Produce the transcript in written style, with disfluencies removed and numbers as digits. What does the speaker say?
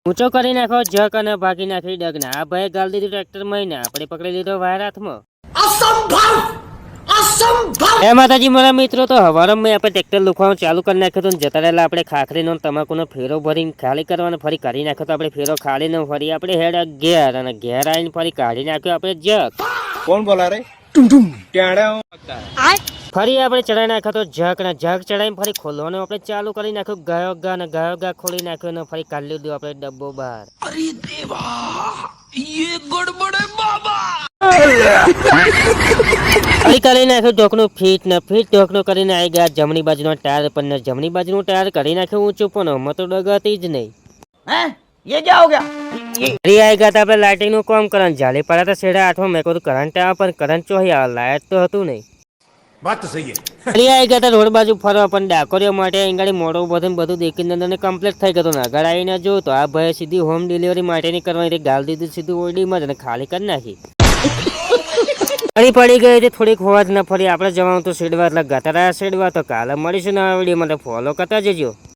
ઊંચો કરી નાખો જક અને ભાગી નાખી ડગના. આ ભાઈ ગાલ દીધું ટ્રેક્ટર મહિને આપણે પકડી લીધો વાયર હાથમાં. એ માતાજી મારા મિત્રો, તો હવારમાં મેં આપણે ટ્રેક્ટર લુખવાનું ચાલુ કરી નાખ્યું હતું. જતા રહેલા આપણે ખાખરીનો તમાકુનો ફેરો ભરીને ખાલી કરવાનો ફરી કરી નાખ્યો. તો આપણે ફેરો ખાલીને ફરી આપણે હેડ ઘેર અને ઘેર આવીને ફરી કાઢી નાખ્યો આપણે જક. કોણ બોલા રે? ફરી આપણે ચડાવી નાખ્યો તો જક ને જક ચડાવીને ફરી ખોલવાનું આપણે ચાલુ કરી નાખ્યું. ગાયો ગા ને ગાયો ગા ખોલી નાખ્યો ને ફરી કાઢી લીધું આપણે ડબ્બો બહાર. અરે દેવા, યે ગડબડ હે બાબા. ફરી કરી નાખ્યું ઢોકનું ફીટ ને ફીટ ઢોકનું કરીને આવી ગયા જમણી બાજુનો ટાયર પર ને જમણી બાજુનું ટાયર કરી નાખ્યું ઊંચું પણ અમે તો ડગાતી જ નહીં. ये क्या हो गया? ફરી આવી ગયા આપણે લાઇટિંગ નું કામ કરવાનું. જાલી પડ્યા તો સેડા આઠમાં મેં કહ્યું કરંટ આવે પણ કરંટ ચોહી આવે, લાઇટ તો હતું નહીં. વાત તો સહી હે. ફરી આવી ગયા રોડ બાજુ ફરવા પણ ડાકોરીઓ માટે અહીં મોડું બધું દેખીને કમ્પ્લીટ થઈ ગયું. આગળ આવીને જોયું તો આ ભાઈ સીધી હોમ ડિલિવરી માટેની કરવાની ગાલ દીધું સીધું ઓરડીમાં જ અને ખાલી કરી નાખી. ફરી પડી ગઈ હતી થોડીક હોવાજ ના ફરી આપણે જવાનું તો સેડવા એટલે ગતરા સેડવા. તો કાલે મળીશું નવા વિડીયોમાં, ફોલો કરતા જજો.